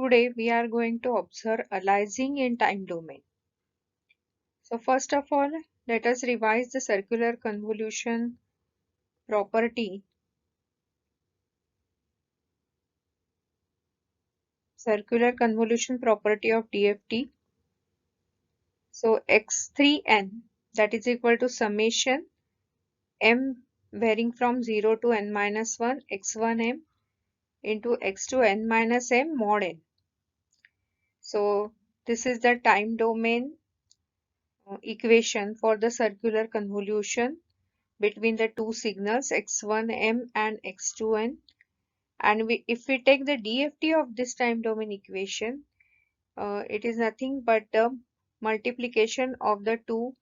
today we are going to observe aliasing in time domain. So first of all, let us revise the circular convolution property. Circular convolution property of DFT. So x3n, that is equal to summation m varying from 0 to n minus 1 x1m into x2n minus m mod n. So this is the time domain equation for the circular convolution between the two signals x1m and x2n, and if we take the DFT of this time domain equation, it is nothing but the multiplication of the two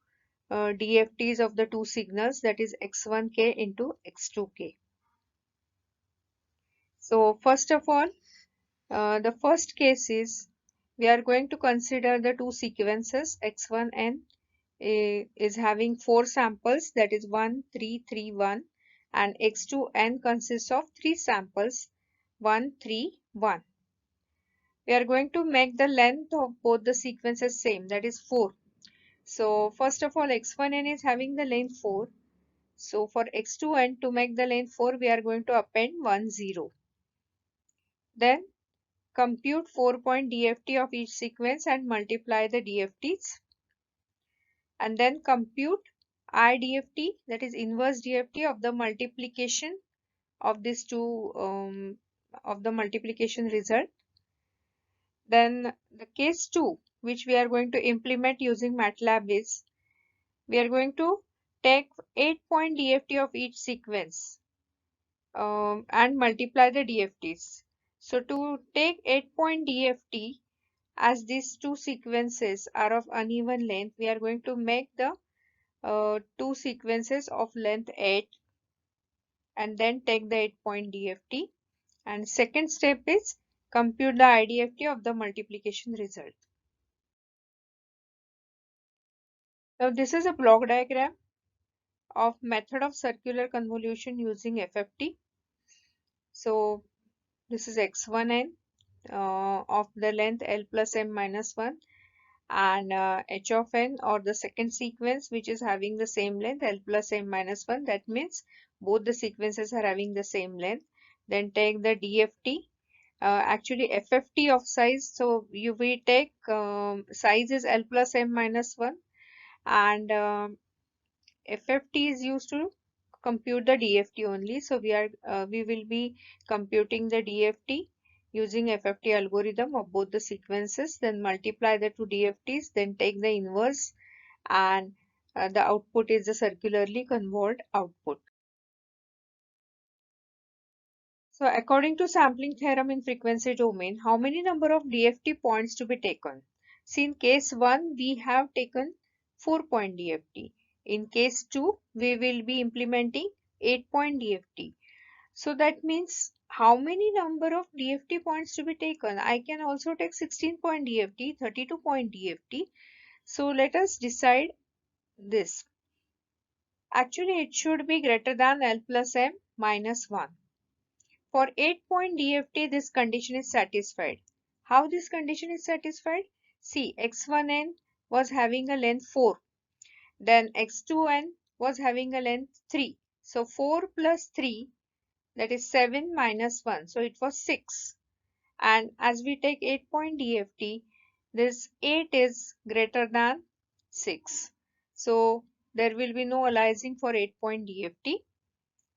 DFTs of the two signals, that is x1k into x2k. So first of all, the first case is we are going to consider the two sequences. X1n is having 4 samples, that is 1, 3, 3, 1, and x2n consists of 3 samples, 1, 3, 1. We are going to make the length of both the sequences same, that is 4. So first of all, x1n is having the length 4. So for x2n, to make the length 4, we are going to append 1, 0. Then compute 4-point DFT of each sequence and multiply the DFTs. And then compute IDFT, that is inverse DFT of the multiplication of these two of the multiplication result. Then the case 2, which we are going to implement using MATLAB, is we are going to take 8-point DFT of each sequence and multiply the DFTs. So to take 8-point DFT, as these two sequences are of uneven length, we are going to make the two sequences of length 8 and then take the 8-point DFT. And second step is compute the IDFT of the multiplication result. Now this is a block diagram of method of circular convolution using FFT. So this is x1n of the length L plus m minus 1, and h of n, or the second sequence, which is having the same length L plus m minus 1. That means both the sequences are having the same length. Then take the DFT. Actually FFT of size, so we take size is L plus m minus 1, and FFT is used to compute the DFT only. So we will be computing the DFT using FFT algorithm of both the sequences, then multiply the two DFTs, then take the inverse, and the output is the circularly convolved output. So according to sampling theorem in frequency domain, how many number of DFT points to be taken? See, in case 1, we have taken 4-point DFT. In case 2, we will be implementing 8-point DFT. So that means how many number of DFT points to be taken? I can also take 16-point DFT, 32-point DFT. So let us decide this. Actually, it should be greater than L plus M minus 1. For 8-point DFT, this condition is satisfied. How this condition is satisfied? See, x1n was having a length 4. Then x2n was having a length 3. So 4 plus 3, that is 7 minus 1. So it was 6. And as we take 8-point DFT, this 8 is greater than 6. So there will be no aliasing for 8-point DFT.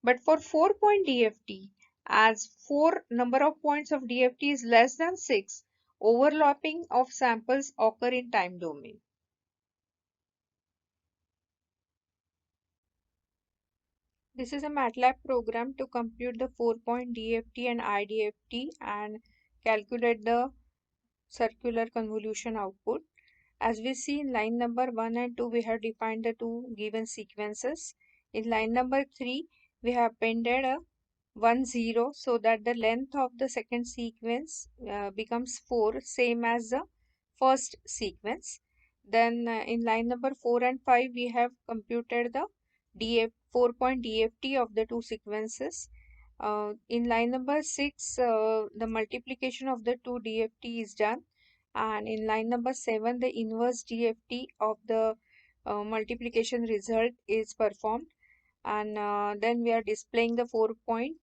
But for 4-point DFT, as 4 number of points of DFT is less than 6, overlapping of samples occur in time domain. This is a MATLAB program to compute the 4-point DFT and IDFT and calculate the circular convolution output. As we see in line number 1 and 2, we have defined the two given sequences. In line number 3, we have appended a 1, 0, so that the length of the second sequence becomes 4, same as the first sequence. Then in line number 4 and 5, we have computed the 4-point DFT of the two sequences. In line number 6, the multiplication of the two DFT is done, and in line number 7, the inverse DFT of the multiplication result is performed, and then we are displaying the 4-point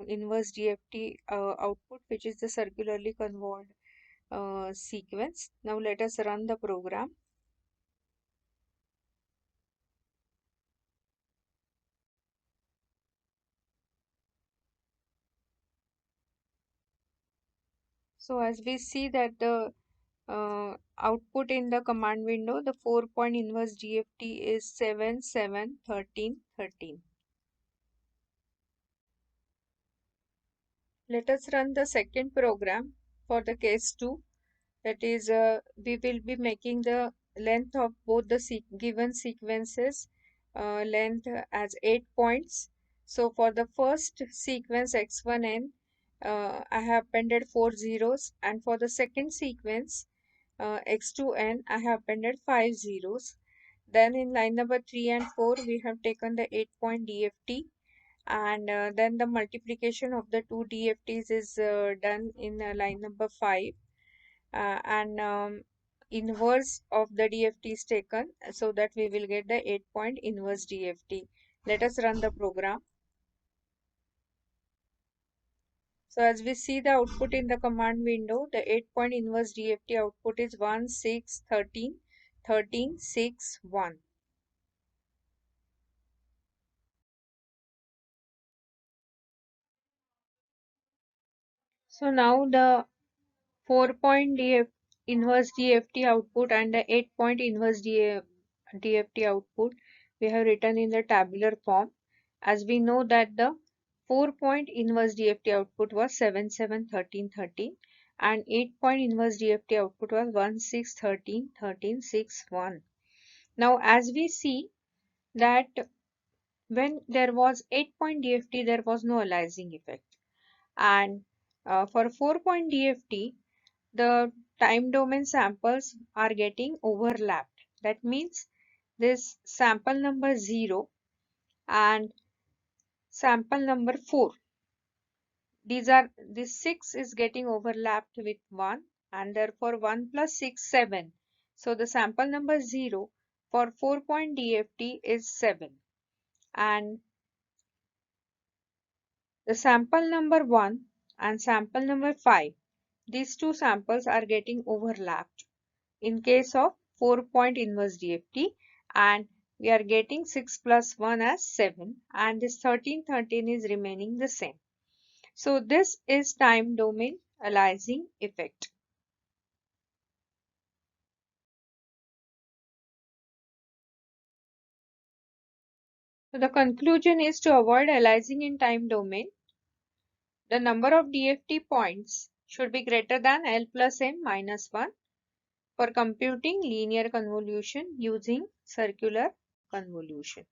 inverse DFT output, which is the circularly convolved sequence. Now let us run the program. So as we see that the output in the command window, the 4-point inverse DFT is 7, 7, 13, 13. Let us run the second program for the case 2. That is, we will be making the length of both the given sequences length as 8 points. So for the first sequence x1n, I have appended 4 zeros, and for the second sequence x2n, I have appended 5 zeros. Then in line number 3 and 4, we have taken the 8-point DFT, and then the multiplication of the two DFTs is done in line number 5, and inverse of the DFT is taken so that we will get the 8-point inverse DFT. Let us run the program. So as we see the output in the command window, the 8-point inverse DFT output is 1, 6, 13, 13, 6, 1. So now the 4-point inverse DFT output and the 8-point inverse DFT output we have written in the tabular form, as we know that the 4-point inverse DFT output was 7, 7, 13, 13, and 8-point inverse DFT output was 1, 6, 13, 13, 6, 1. Now as we see that when there was 8-point DFT, there was no aliasing effect, and for 4-point DFT, the time domain samples are getting overlapped. That means this sample number 0 and sample number 4, this 6 is getting overlapped with 1, and therefore 1 plus 6, 7. So the sample number 0 for 4-point DFT is 7, and the sample number 1 and sample number 5, these two samples are getting overlapped in case of 4-point inverse DFT, and we are getting 6 plus 1 as 7, and this 13, 13 is remaining the same. So this is time domain aliasing effect. So the conclusion is, to avoid aliasing in time domain, the number of DFT points should be greater than L plus M minus 1 for computing linear convolution using circular convolution.